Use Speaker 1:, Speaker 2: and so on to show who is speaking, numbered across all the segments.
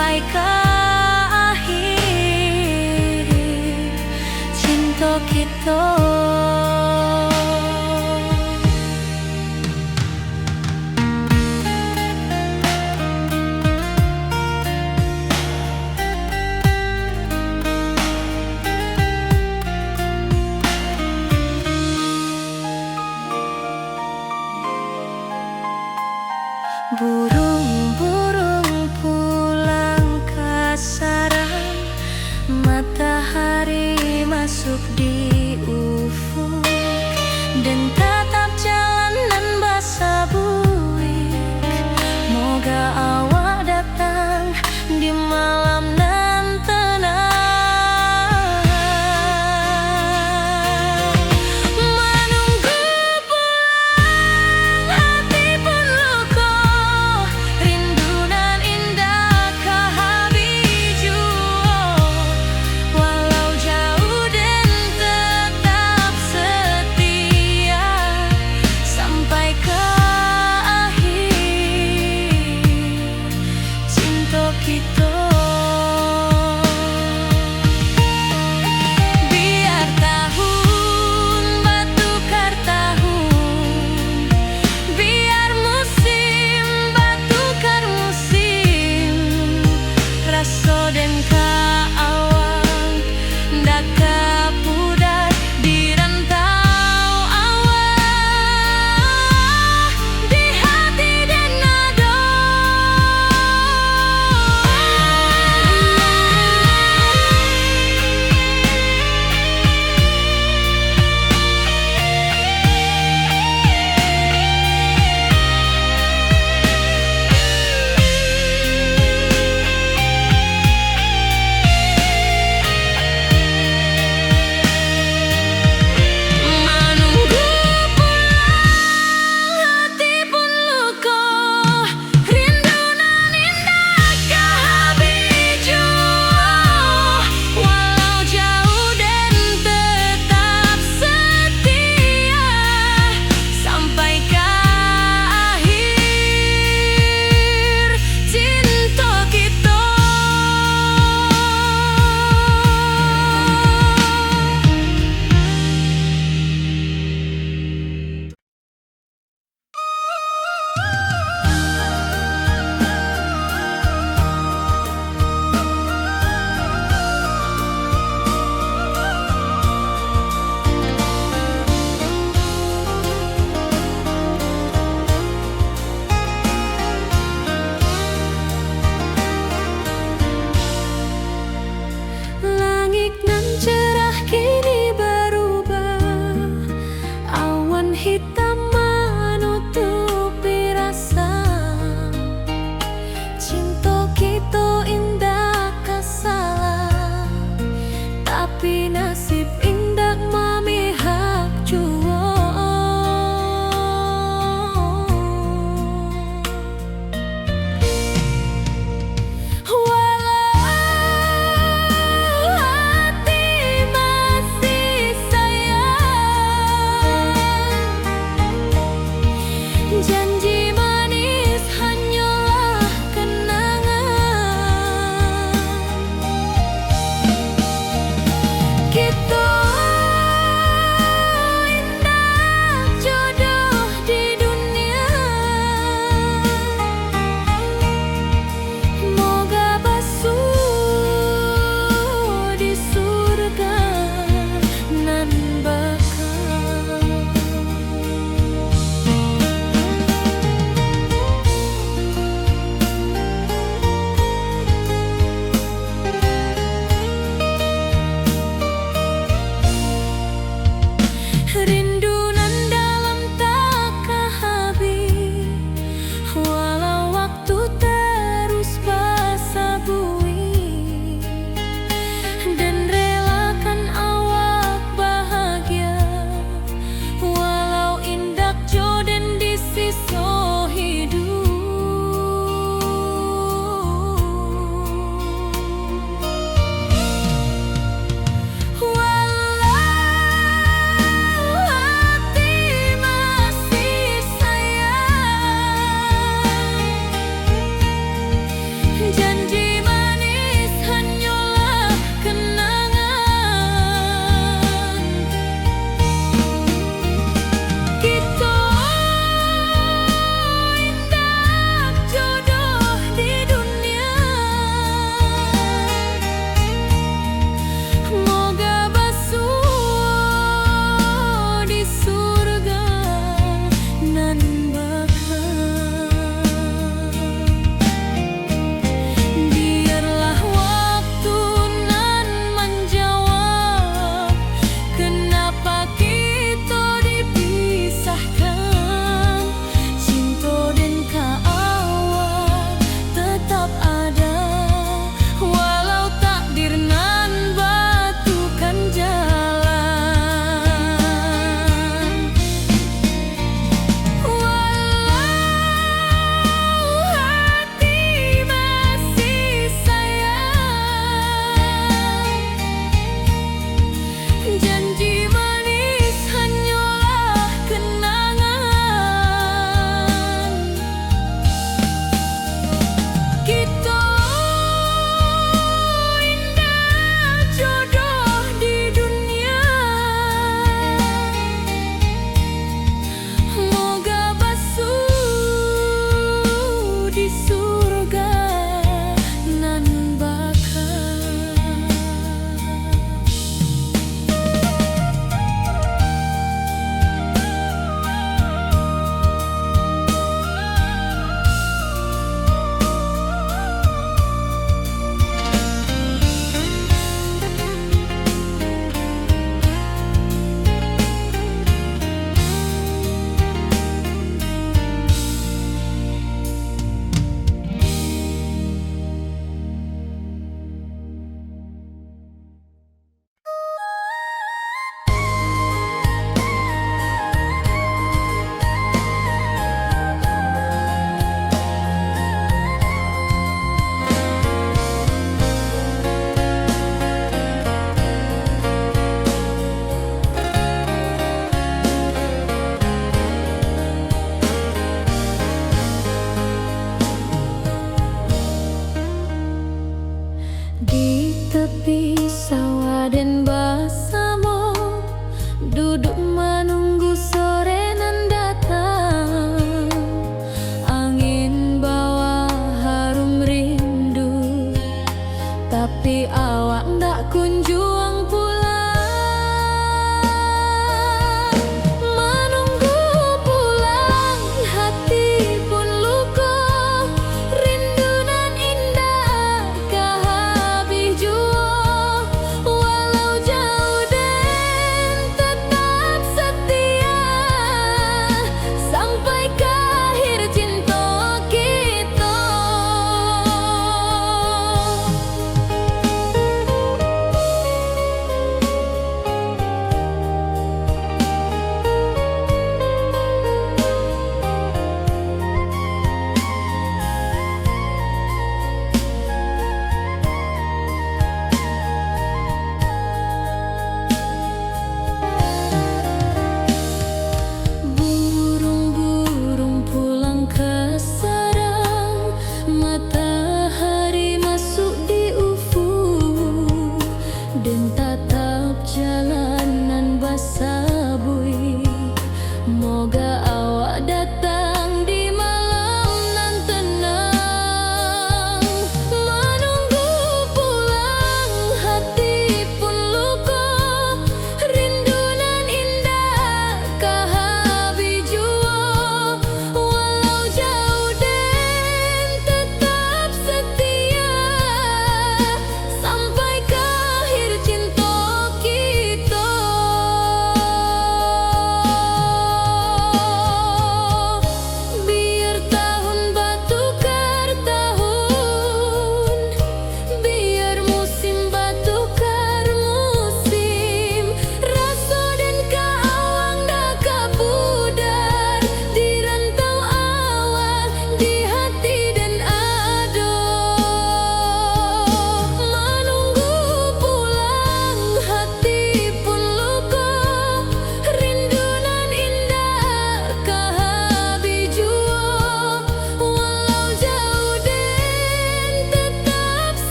Speaker 1: sampai ke akhir cinta kita. Burung-burung pulang ke sarang, matahari masuk di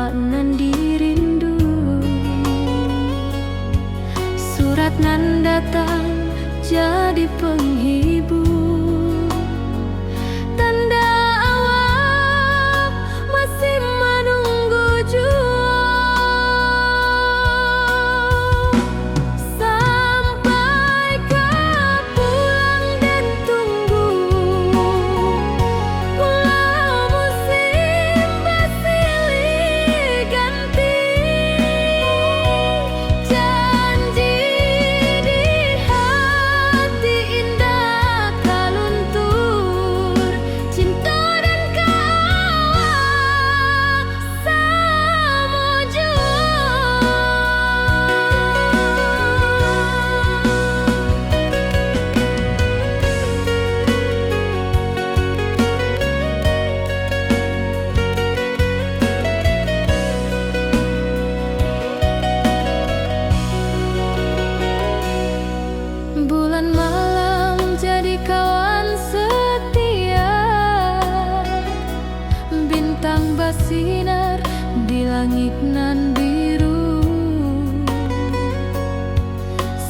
Speaker 1: awak nan dirindu. Surat nan datang jadi penghibur, tanda awak masih menunggu jua. Sampai kau pulang dan tunggu, pulau musim bersilih ganti. Janji di hati indah kaluntur, cinta dan kawak sama jua. Bulan malam jadi kawan setia, bintang bersinar di langit nan biru.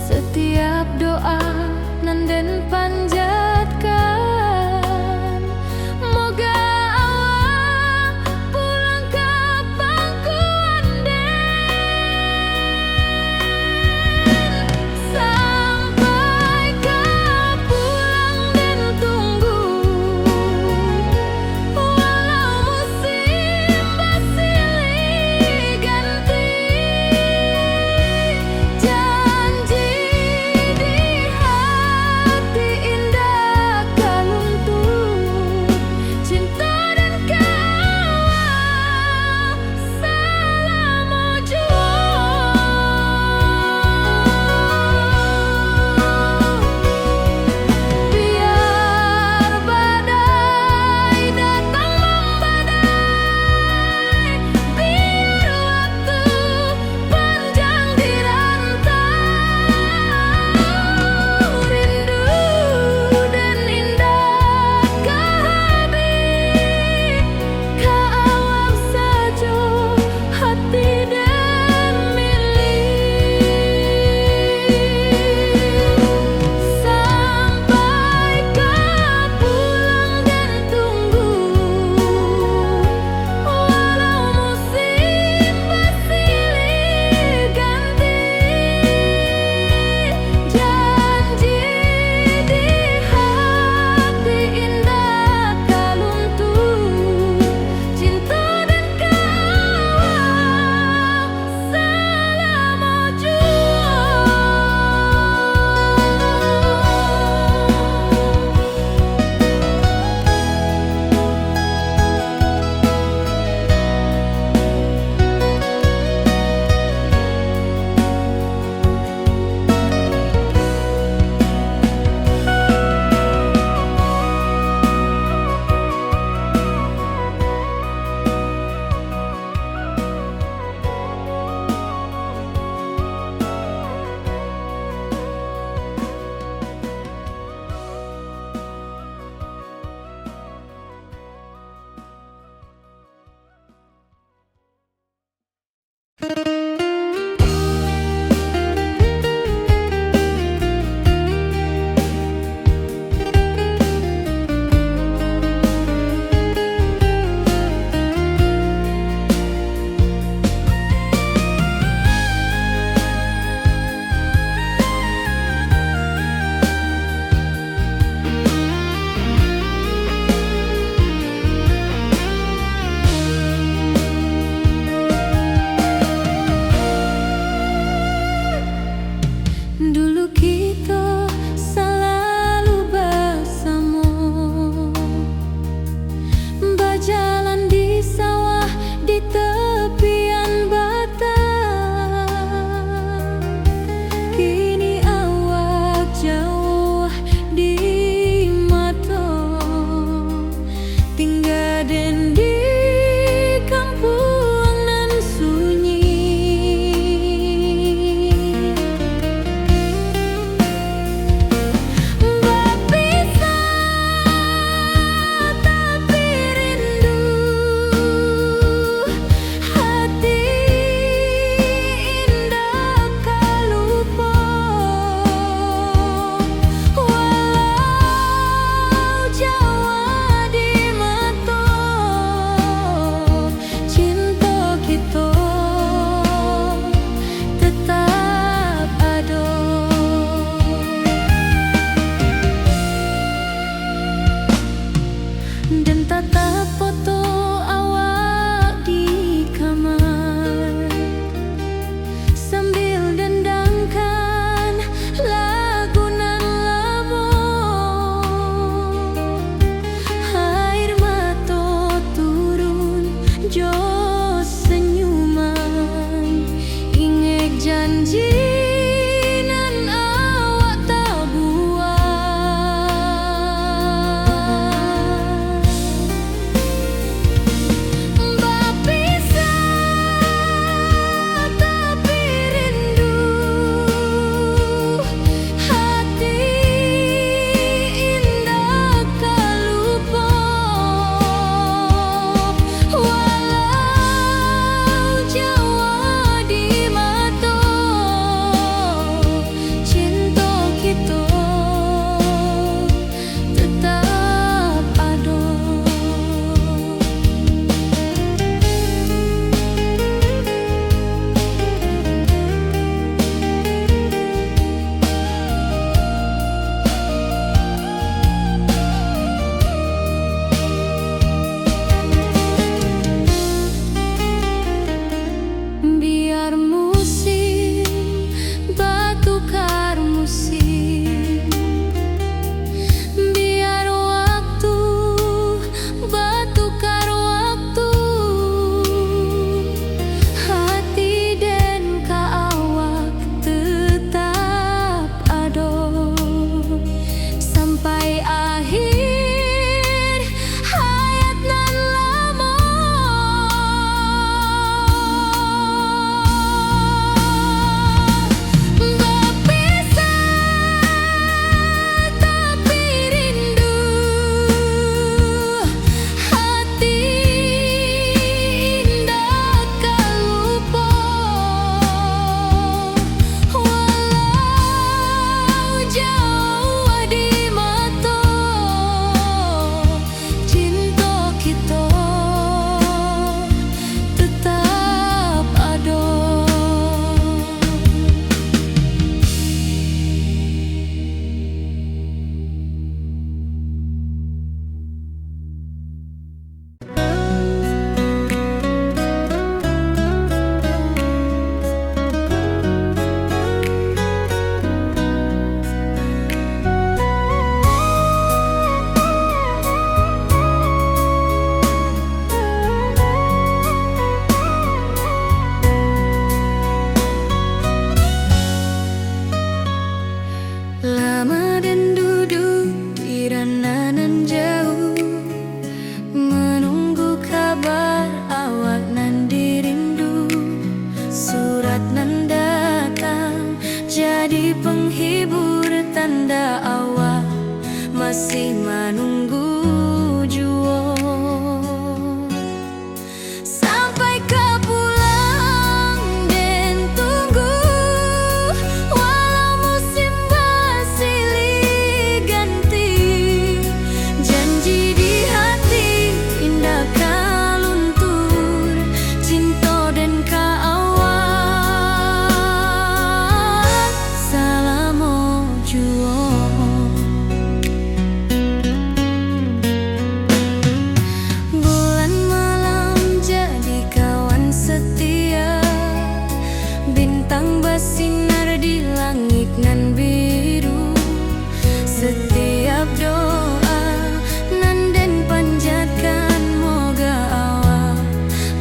Speaker 1: Setiap doa nan den panjatkan, moga awak pulang ke pangkuan den. Sampai kau pulang dan tunggu, walau musim bersilih ganti. masih menunggu jua. Sampai kau pulang dan tunggu, walau musim bersilih ganti. Janji di hati indah kau luntur, cinta dan kawan selama jua. Bulan malam jadi kawan setia, bintang bersinar di langit nan biru. Setiap doa nan den panjatkan, moga awak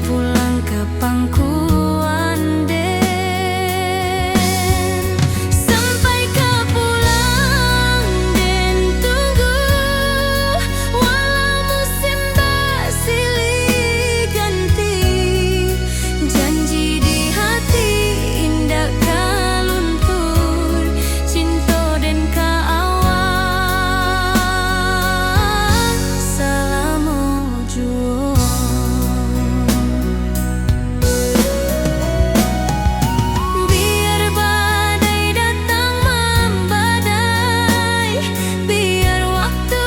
Speaker 1: pulang ke pangkuan den. Sampai kau pulang dan tunggu, walau musim bersilih ganti. Janji di hati indah kau luntur, cinta dan kawan selama jua. Biar badai datang membadai, biar waktu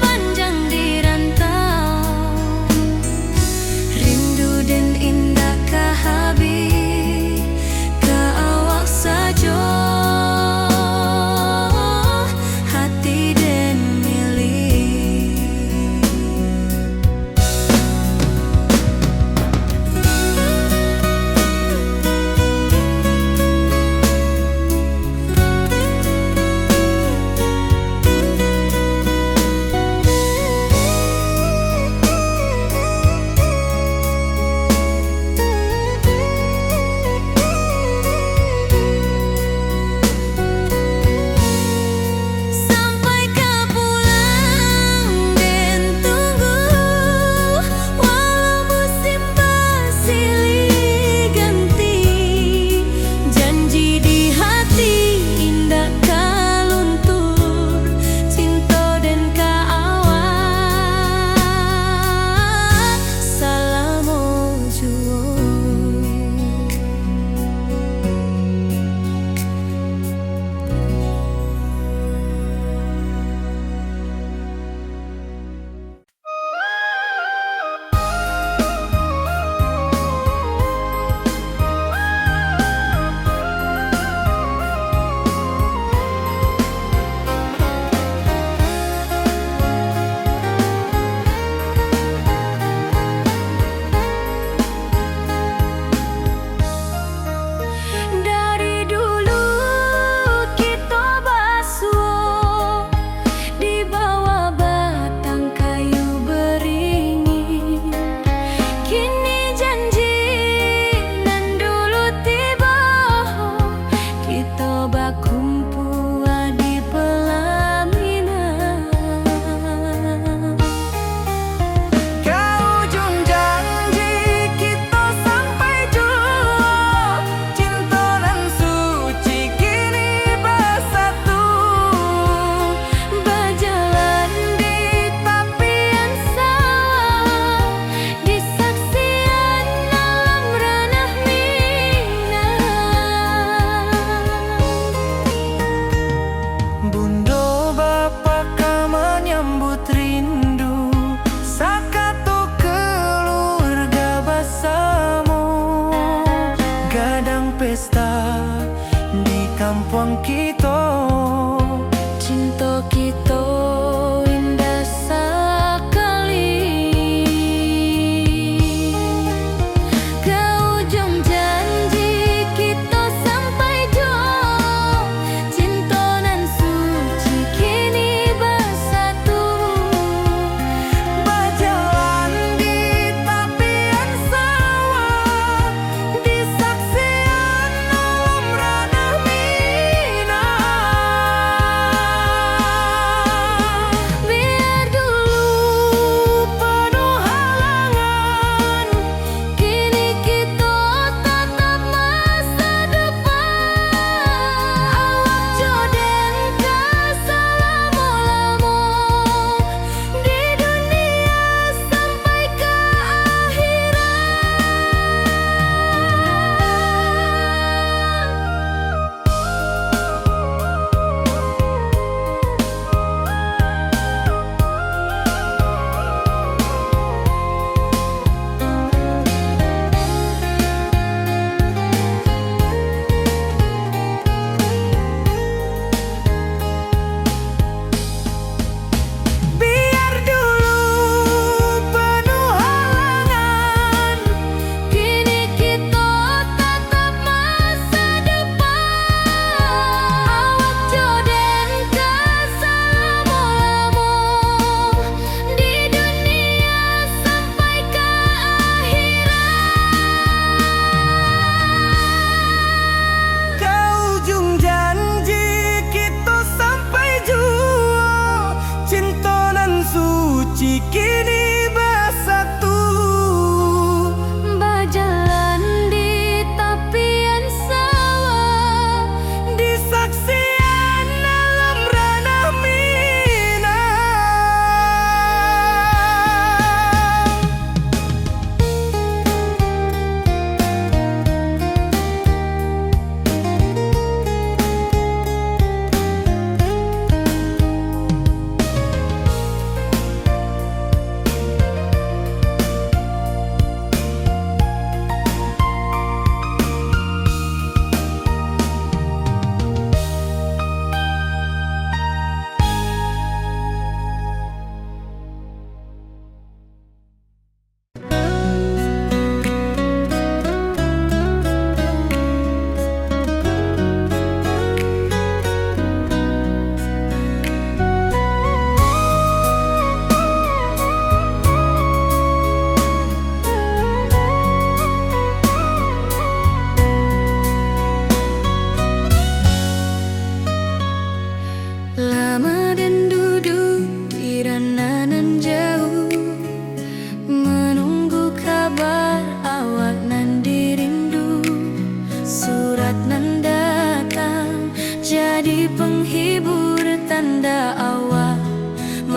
Speaker 1: panjang dirantau, rindu dan indah kah habis ke awak saja, hati dan milik. Sampai kau pulang dan tunggu, walau musim bersilih ganti. Janji di hati indah kau luntur, cinta dan kawan selama jua. Dari dulu kita basuh di bawah batang kayu beringin. Kini janji nan dulu tiba, kita berkumpul di pelaminan. Ke ujung janji kita sampai jua, cinta dan suci kini bersatu. Berjalan di tapian sawah, di saksian alam ranah Minang. Bunda bapa kau menyambut rindu, sakatu keluarga bersama. Gadang pesta di kampung kita, cinta kita indah sekali. Ke ujung janji kita sampai jua, cinta nan suci kini bersatu. Berjalan di tapian sawah, di saksian alam ranah Minang.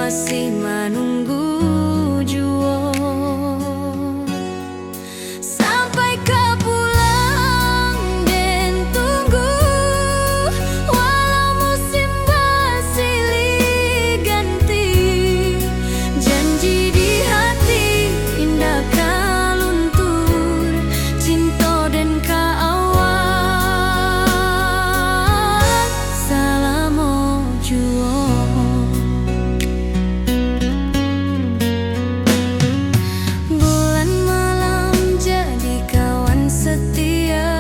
Speaker 1: masih menunggu jua. Sampai kau pulang dan tunggu, walau musim bersilih ganti. Janji di hati indah kau luntur, cinta dan kaawak selama jua. Bulan malam jadi kawan setia,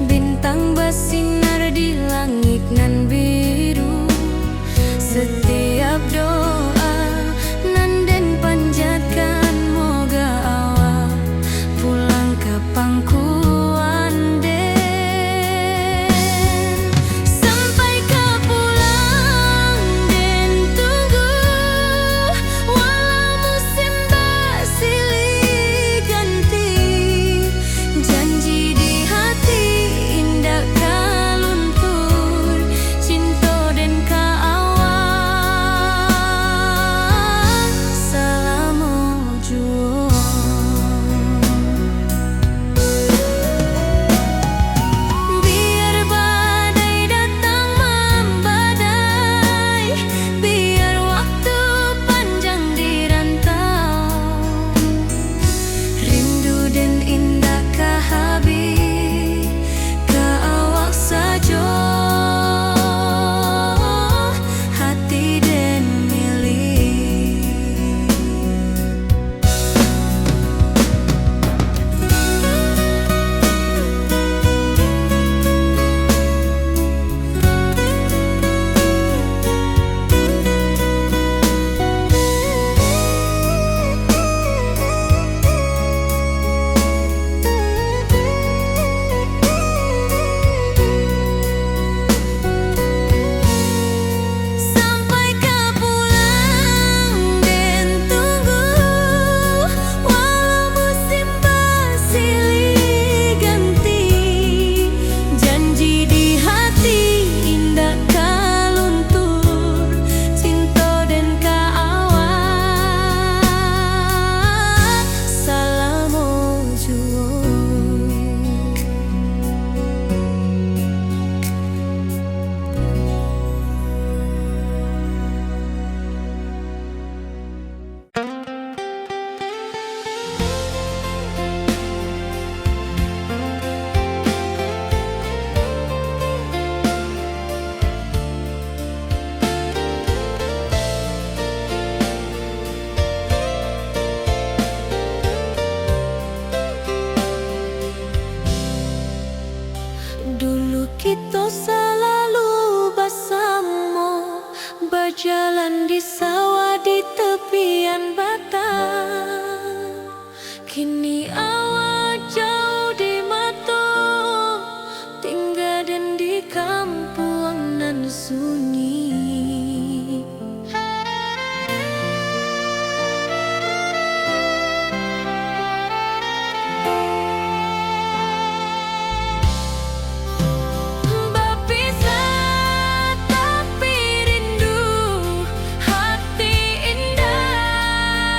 Speaker 1: bintang bersinar di langit nan biru. Setiap doa nan den panjatkan, moga awak pulang ke pangkuan den. Sampai kau pulang dan tunggu, walau musim bersilih ganti. Janji di hati indah kau luntur, cinta dan kaawak selama jua. Biar badai datang membadai, biar waktu panjang dirantau, rindu dan indah kah habis, kaawak saja hati dan milik. Sampai kau pulang dan tunggu, walau musim bersilih ganti. Janji di hati indah kau luntur, cinta dan kaawak selama jua. Dulu kita selalu bersama, berjalan di sawah di tepian batang. Kini awak jauh di mata, tinggal dan di kampung nan sunyi. Berpisah tapi rindu, hati indah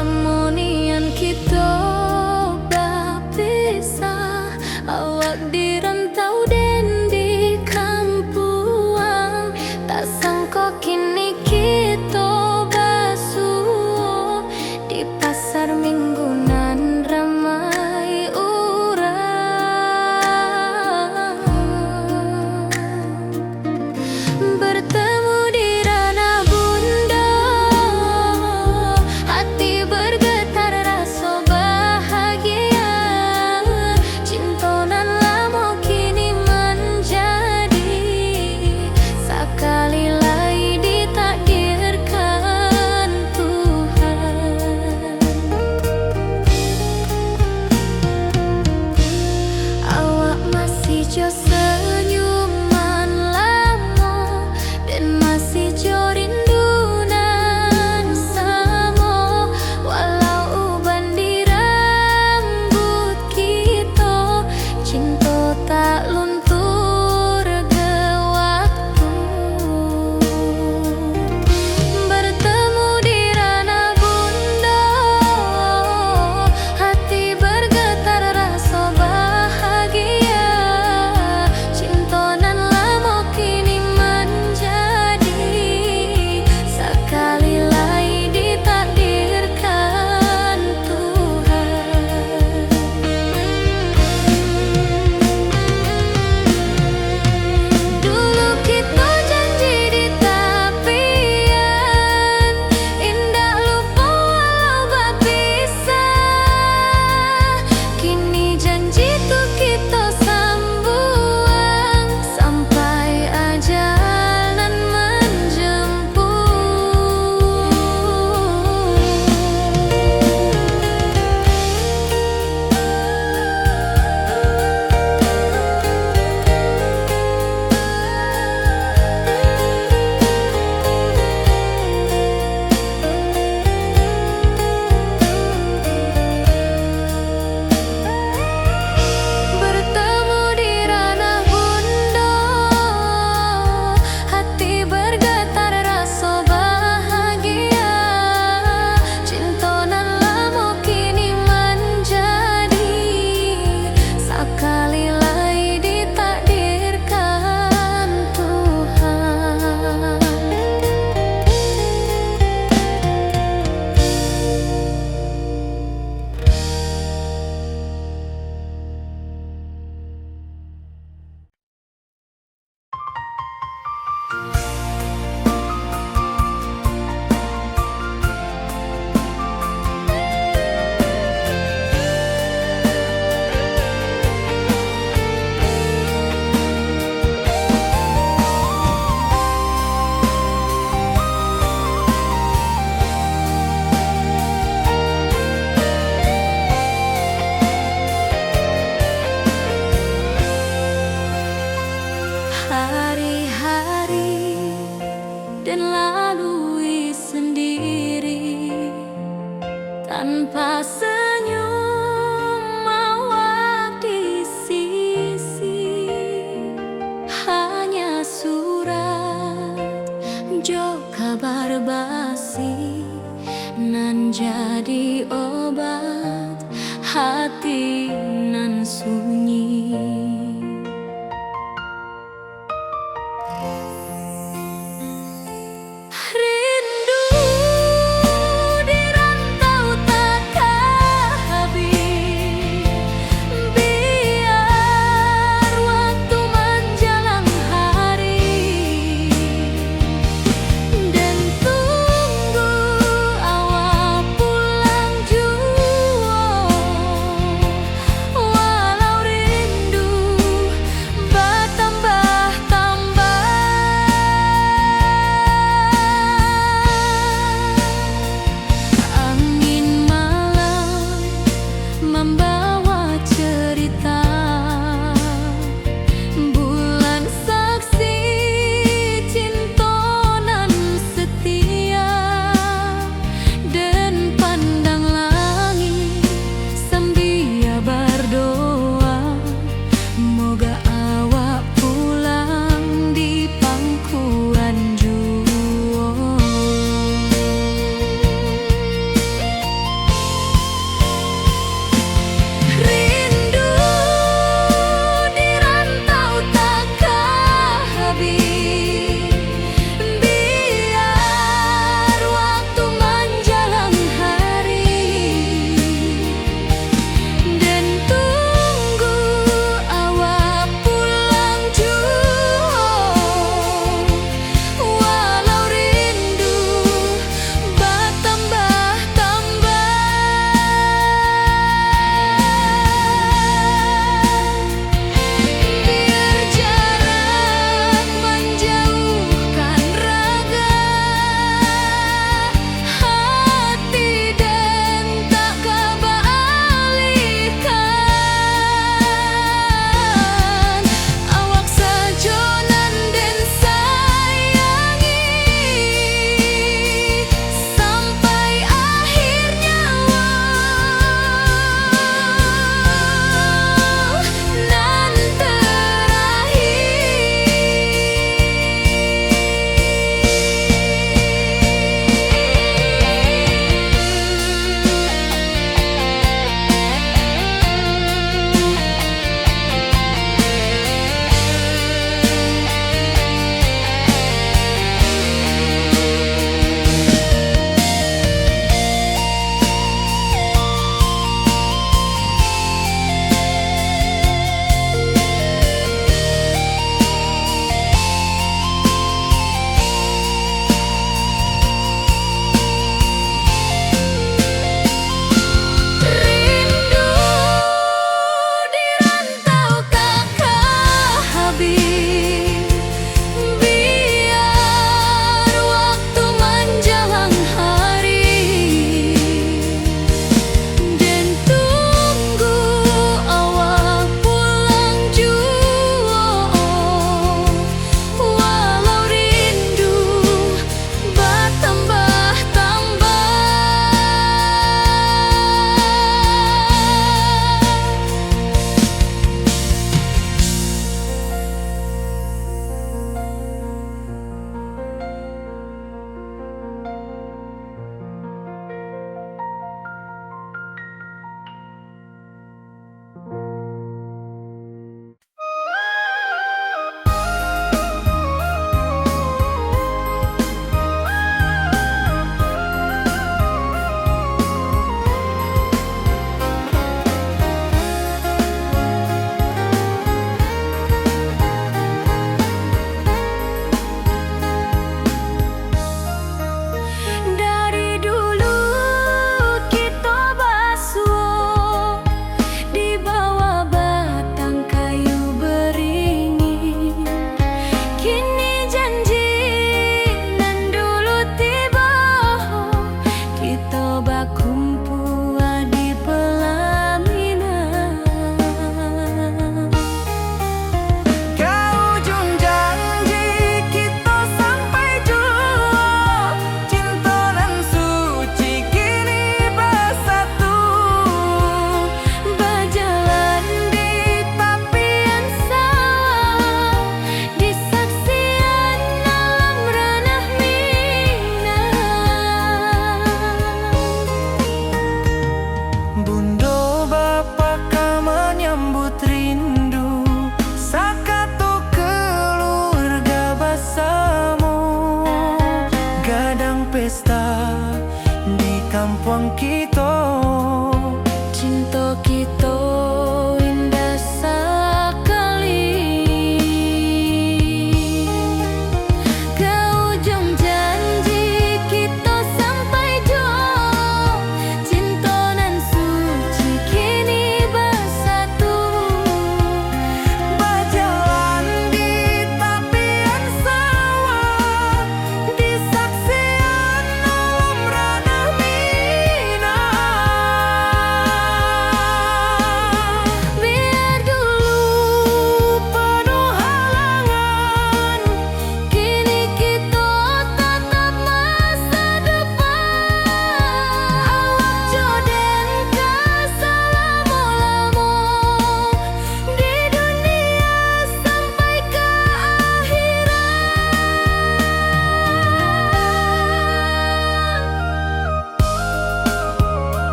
Speaker 1: Lamunian kita berpisah, awak di rantau dan di kampuang. Tak sangka kini kita basuh di pasar minggunan ramai orang. Bertemu di ranah bunda, hati bergetar rasa bahagia. Cinta nan lama kini menjadi sekali lagi ditakdirkan Tuhan. Awak masih jo senyuman lama dan masih jo rindunan sama. Walau uban di rambut kita, cinta tak luntur ke waktu. Bertemu di ranah bunda, hati bergetar rasa bahagia. Cinta nan lama kini menjadi sekali lagi ditakdirkan Tuhan. Dulu kita janji di tepian, indah lupa walau berpisah. Kini janji tuh kita sambung sampai ajal nan bertemu di ranah bunda, hati bergetar rasa bahagia. Cinta nan lama kini menjadi sekali lagi ditakdirkan Tuhan. Hari-hari dan lalui sendiri tanpa senyum awak di sisi. Hanya surat jo kabar basi nan jadi obat hati nan sunyi. Rindu di rantau takkan habis, biar waktu menjelang hari dan tunggu awak pulang jua. Walau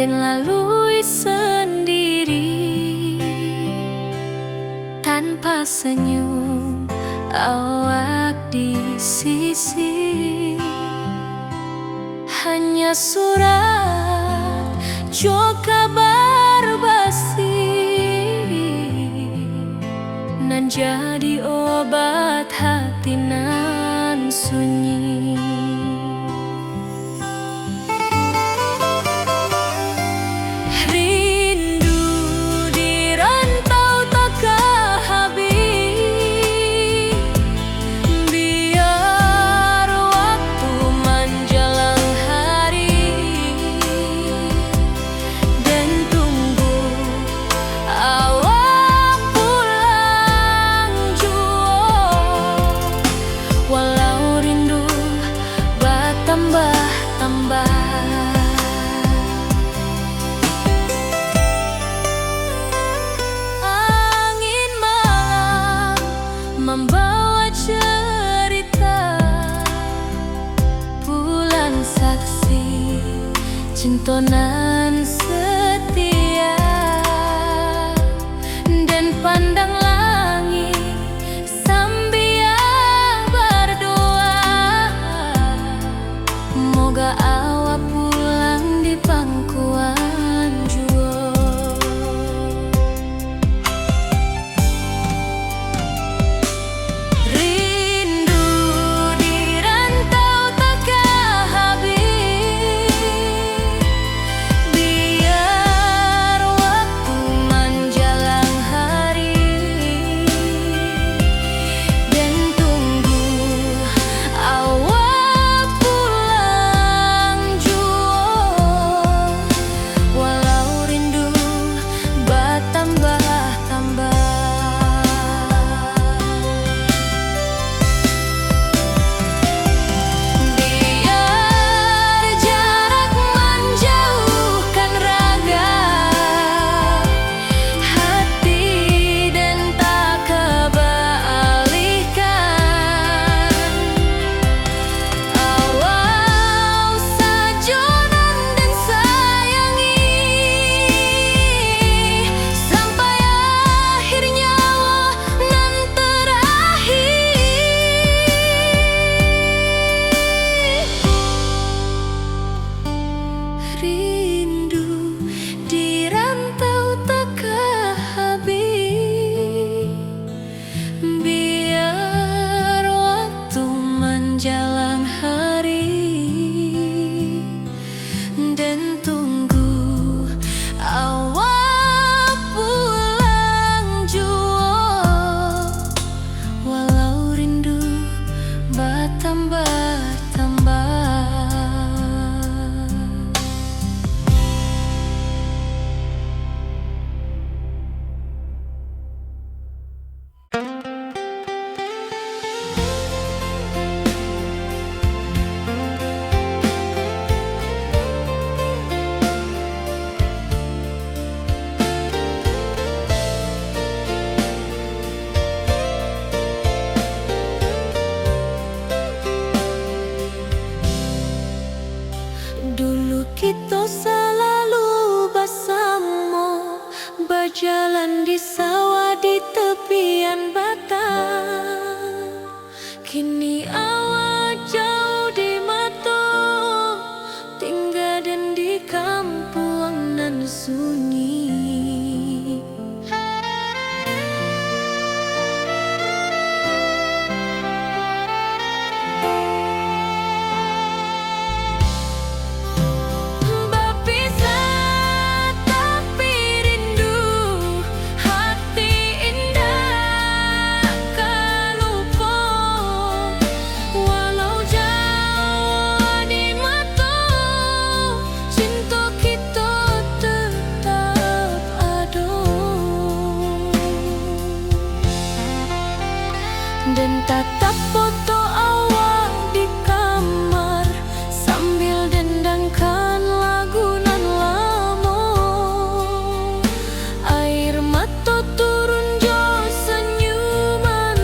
Speaker 1: dan lalui sendiri tanpa senyum awak di sisi. Hanya surat jo kabar basi nan jadi obat hati nan sunyi. Rindu di rantau takkan habis, biar waktu menjelang hari dan tunggu awak pulang jua. Walau rindu bertambah-tambah, angin malam membawa cerita, bulan saksi cintonan setia, dan pandang langit sambil berdoa, moga awak pulang di pangkuan jua. Rindu di rantau takkan habis, biar waktu menjelang hari dan tunggu awak pulang jua. Walau rindu bertambah-tambah, biar jarak menjauhkan raga hati dan tak kebalihkan. Awal sajonan dan sayangi sampai akhir nyawa nan terakhir. Rindu di rantau takkan habis, biar waktu menjelang hari dan tunggu awak pulang jua. Walau rindu bertambah-tambah. Dulu kita selalu bersama, berjalan di sawah di tepian batang. Kini awak jauh di mata, tinggal dan di kampung nan sunyi. Berpisah tapi rindu, hati indah kan lupa. Walau jauh di mata, cinta kita tetap ada. Dan tatap foto awak di kamar sambil dendangkan lagu nan lama. Air mata turun jo senyuman,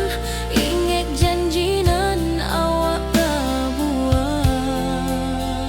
Speaker 1: ingat janji nan awak buat.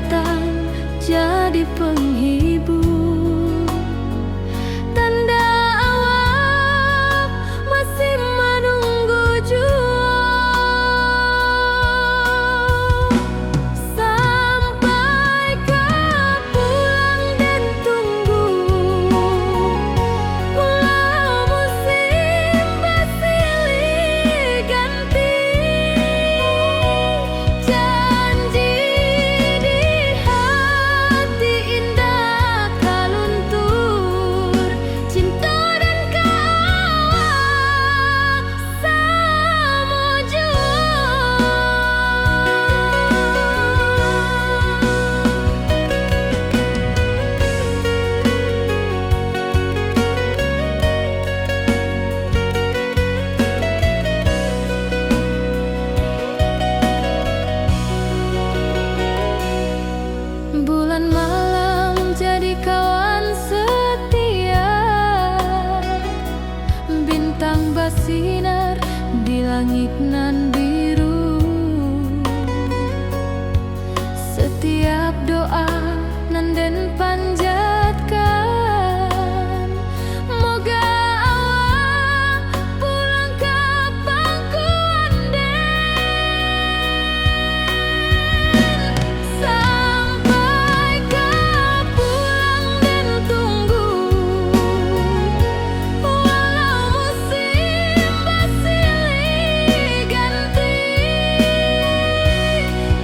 Speaker 1: datang jadi penghibur, tanda awal masih menunggu jua. Sampai kau pulang dan tunggu, walau musim bersilih ganti, janji di hati indah kau luntur, cinta dan kawal sama jua. Bulan malam jadi kawan setia, bintang bersinar di langit nan biru. Setiap doa nan den panjatkan, moga awak pulang ke pangkuan. Sampai kau pulang dan tunggu, walau musim bersilih ganti,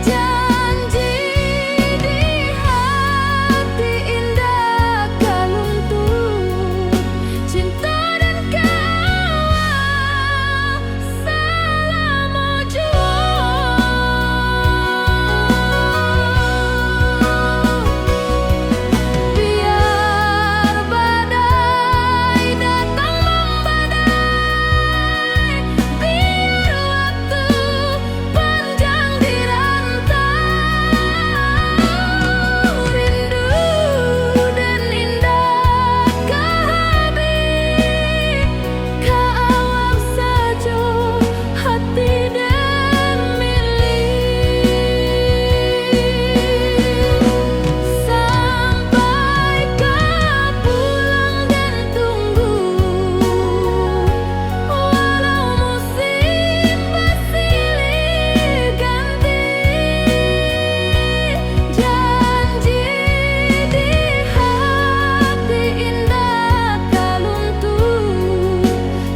Speaker 1: janji di hati indah kau luntur, cinta dan kawal selama jua. Biar badai datang membadai, biar waktu panjang dirantau, rindu dan indah kehabis, kawal saja hati dan milik. Sampai kau pulang dan tunggu, walau musim bersilih ganti, janji di hati indah kau luntur,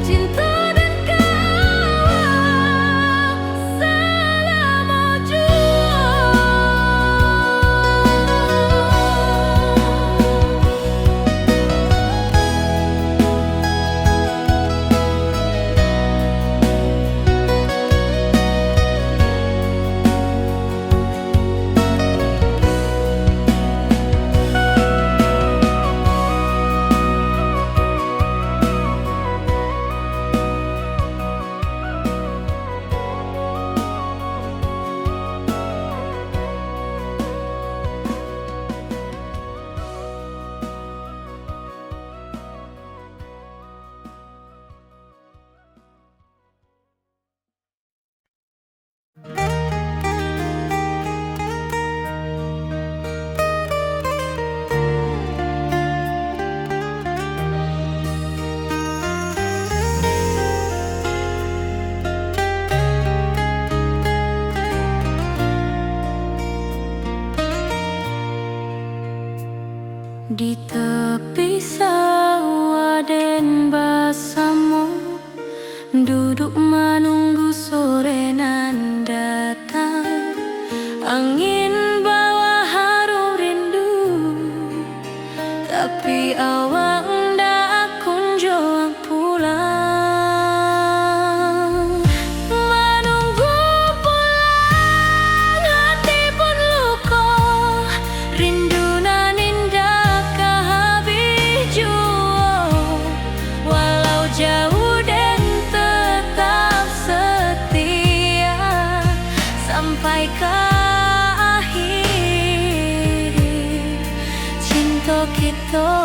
Speaker 1: cinta dan kawal selama jua. Di tepi sawah den bersama, duduk menunggu sore nan datang. Angin bawa harum rindu, tapi awak ndak kunjung pulang. Menunggu pulang hati pun luka, rindu nan indah kehabis jua. Walau jauh dan tetap setia, sampai ke akhir cinta kita.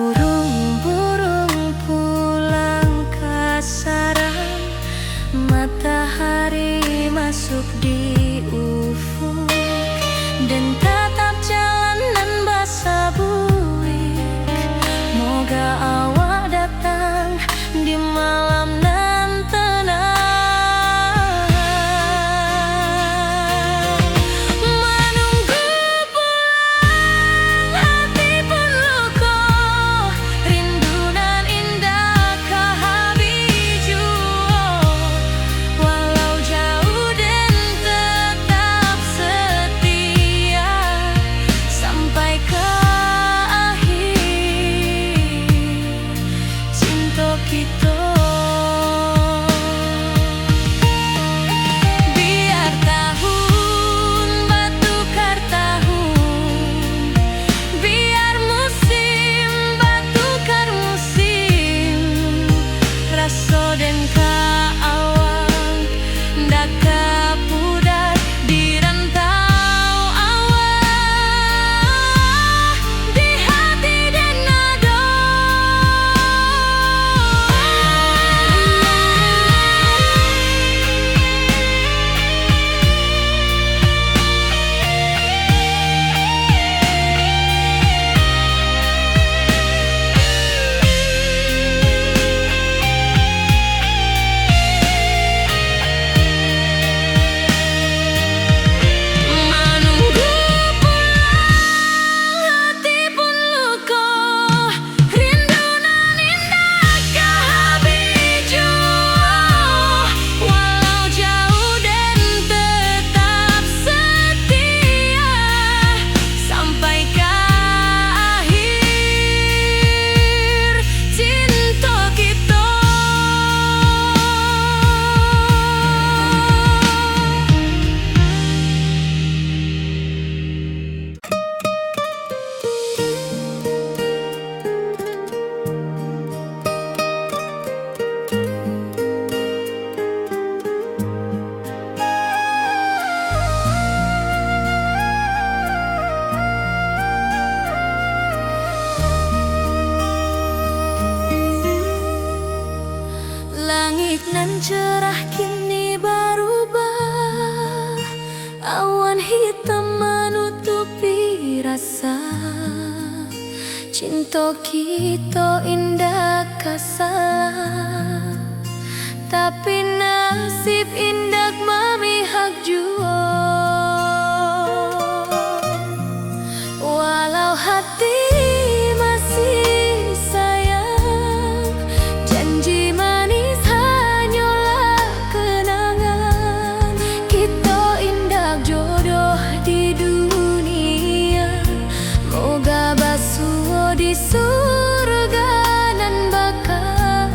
Speaker 1: Burung-burung pulang ke sarang, matahari masuk di ufuk, dan tatap jalanan basah buik. Moga awak datang di malam nan tenang. Menunggu pulang hati pun luka, rindu nan indah ke habiju. Walau jauh dan tetap setia sampai ke akhir cinta kita. Biar tahun batukar tahun, biar musim batukar musim, rasa dan kaawang ndak kapudar di rantau awak, di hati dan nada. Menunggu pulang hati pun luka, rindu nan indah ke habiju. Walau jauh dan tetap setia sampai ke akhir cinta kita. Langit nan cerah kini berubah, awan hitam menutupi rasa. Cinta kita indah kasalah, tapi nasib indah memihak jua. Walau hati masih sayang, janji manis hanyalah kenangan. Kita indah jodoh di dunia, moga basuh di surga nan bakal.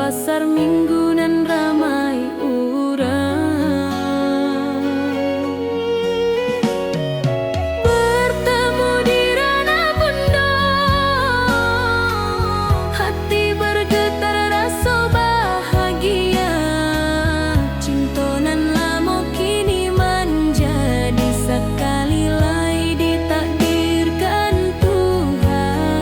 Speaker 1: pasar minggu nan ramai urang. Bertemu di ranah bunda, hati bergetar rasa bahagia. Cinta nan lama kini menjadi sekali lai ditakdirkan Tuhan.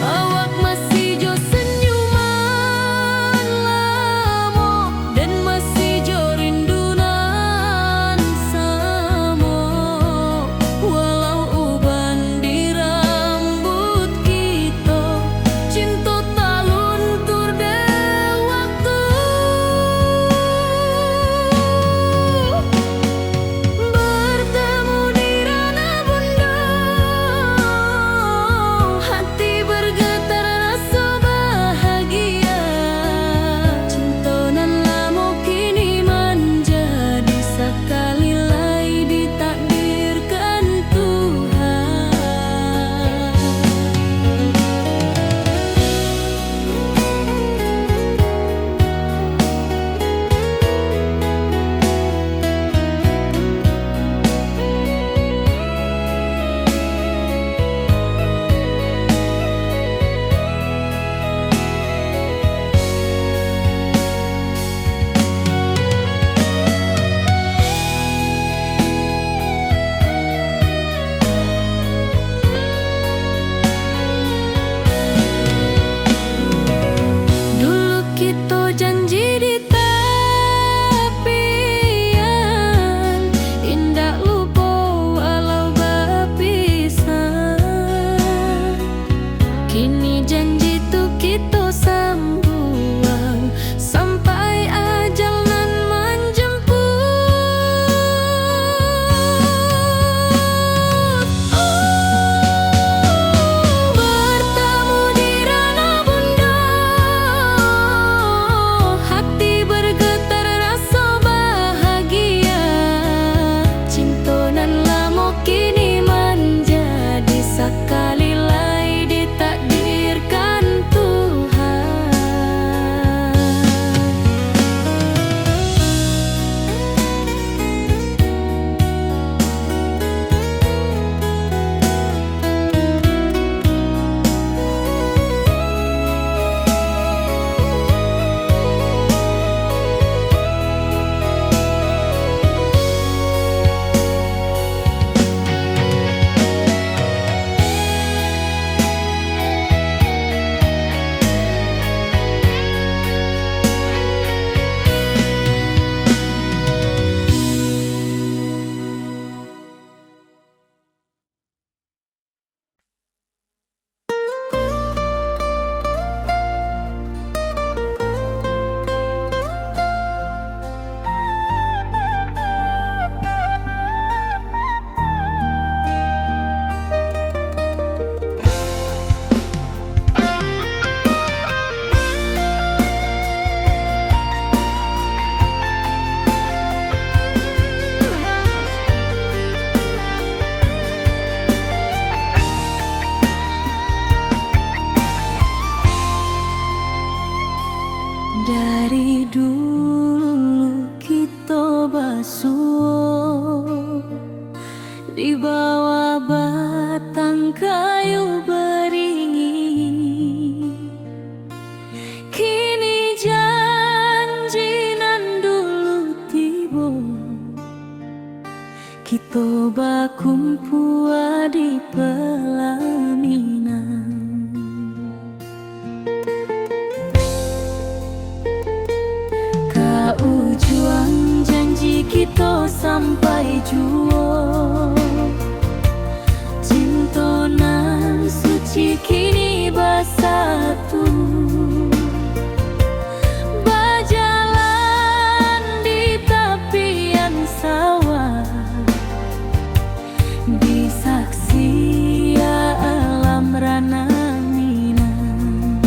Speaker 1: Awak masih jo senyuman lamo dan masih jo rindunan samo. Walau uban di rambut kita, cinta tak luntur de waktu. Bertemu di ranah bunda, hati bergetar rasa bahagia. Cinta nan lama kini menjadi sekali lai ditakdirkan Tuhan. Dulu kita janji di tepian, indah lupa walau berpisah. Kini janji tu kita sambuang sampai ajal nan menjemput. Bertemu di ranah bunda, hati bergetar rasa bahagia. Cinta nan lama kini menjadi sekali lai ditakdirkan Tuhan. Dari dulu kita basuh di bawah batang kayu beringin. Kini janji nan dulu tiba, kita bakumpul di pelaminan. Ujung janji kita sampai jua, cinta nan suci kini bersatu. Berjalan di tepian sawah, di saksi alam ranah Minang.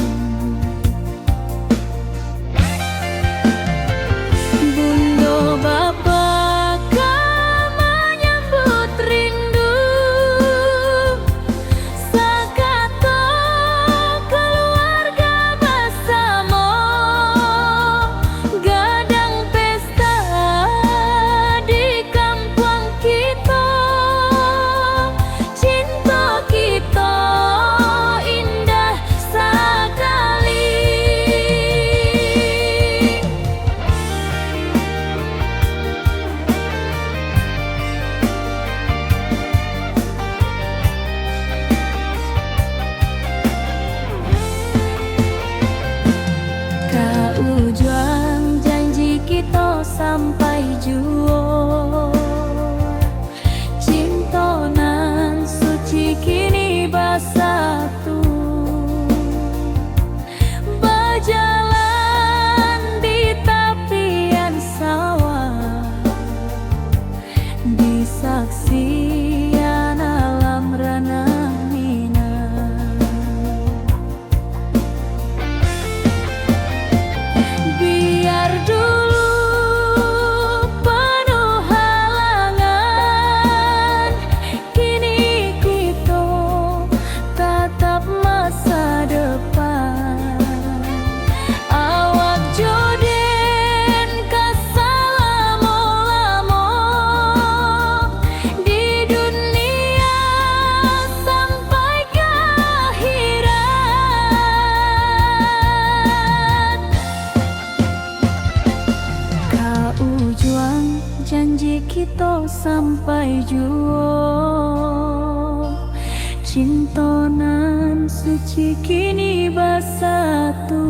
Speaker 1: Cintonan suci kini bersatu,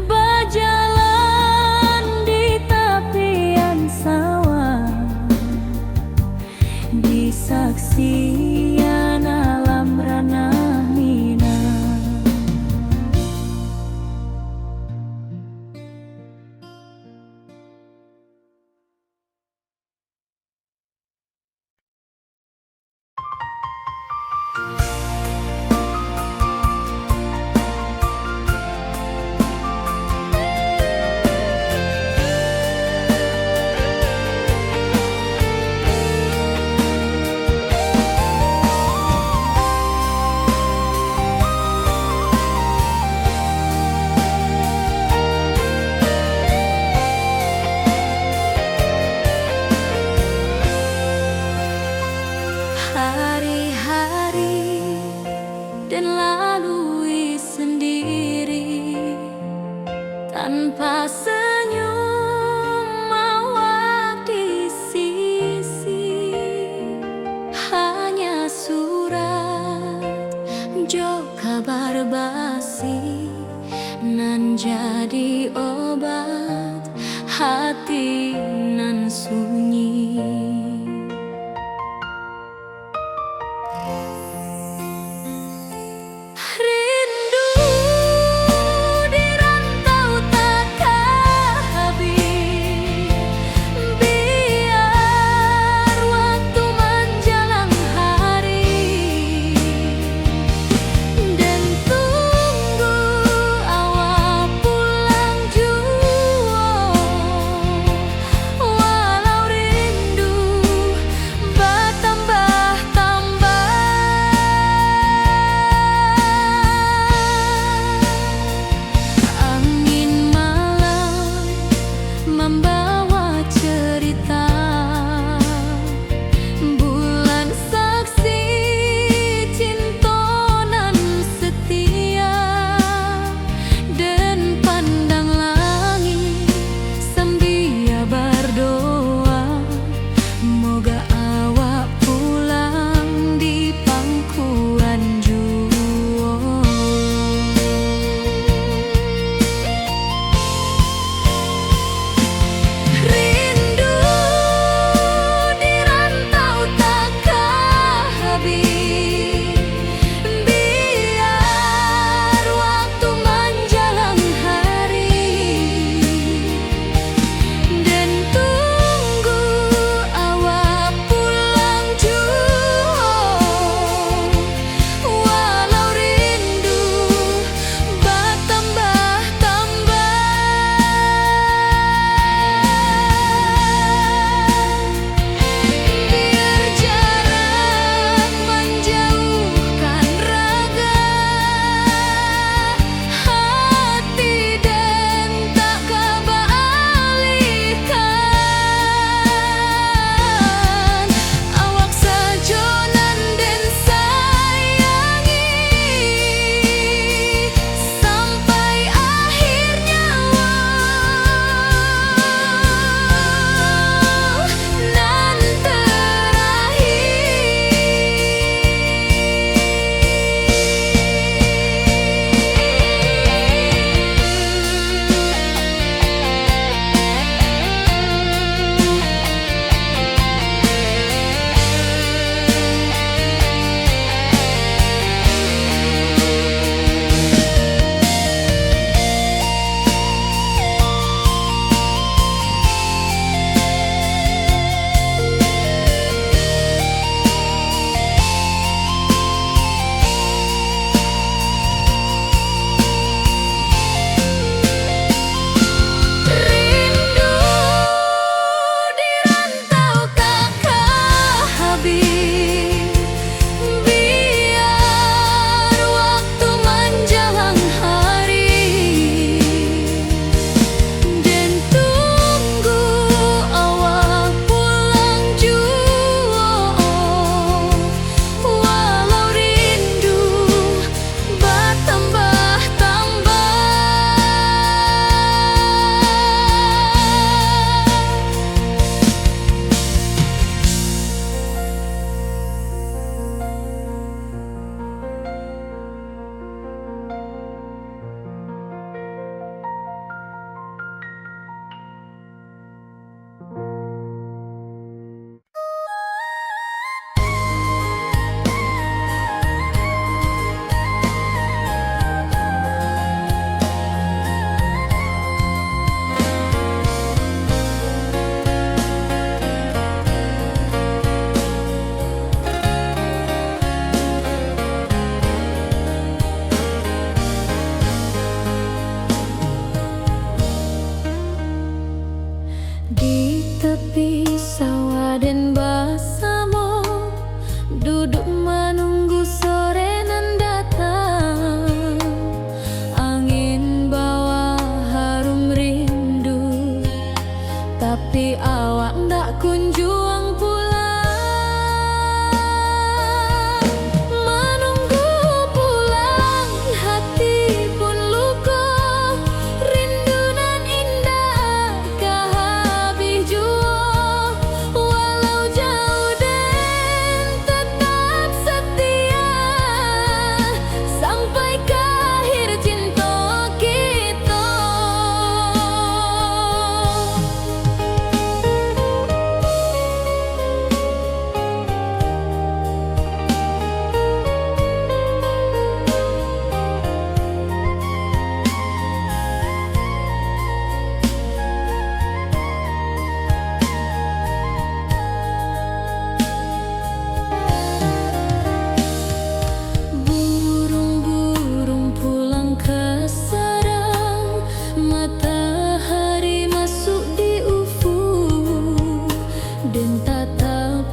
Speaker 1: berjalan di tepian sawah, di saksian alam ranah Minang.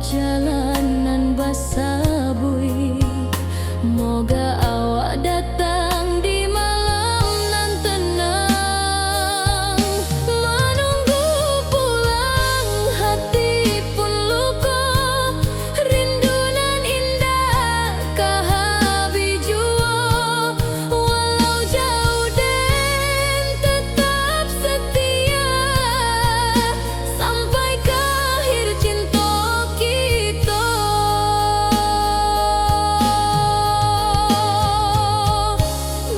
Speaker 1: jalanan basah bui. Moga awak datang di malam nan tenang. Menunggu pulang hati pun luka, rindu nan indah kahabi jua. Walau jauh dan tetap setia, sampai ke akhir cinta kita.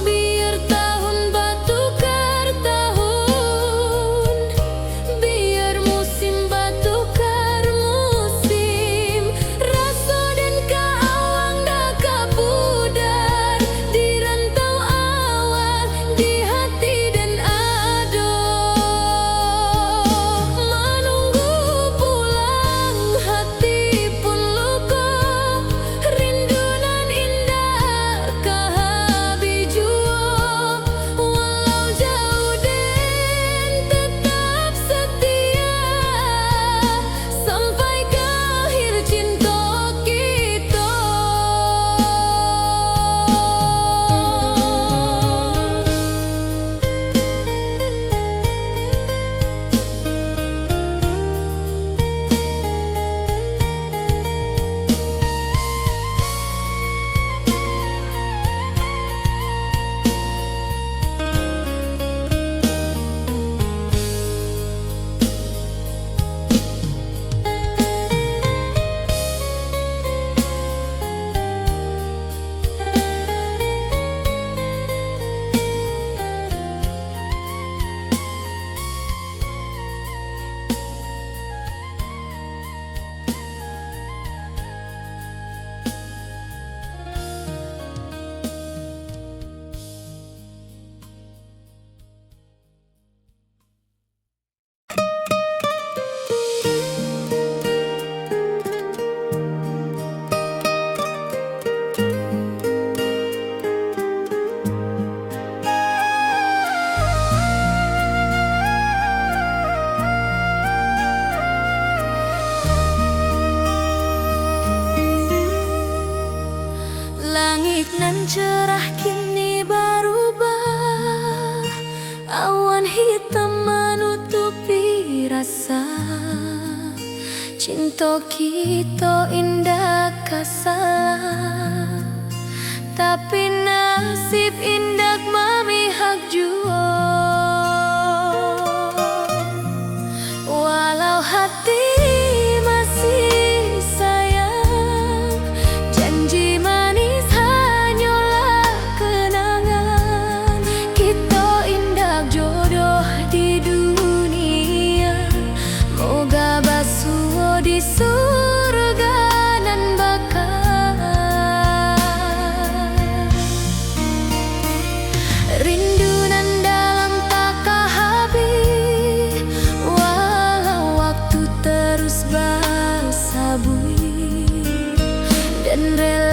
Speaker 1: Biar tahun batukar tahun, biar musim batukar musim, rasa dan kaawang dah kapudar di rantau awal di hati dan ado. Menunggu pulang hati pun luka, rindu nan indah kahabi jua. Walau jauh dan tetap setia, sampai ke akhir cinta kita. Langit nan cerah kini berubah, awan hitam menutupi rasa. Cinta kita indah kasalah, tapi nasib indah memihak jua. Walau hati masih sayang, janji manis hanyalah kenangan. Kita indah jodoh di dunia, moga basuh di surga nan bakal. Rindu nan dalam tak habis, walau waktu terus basah bui, dan rela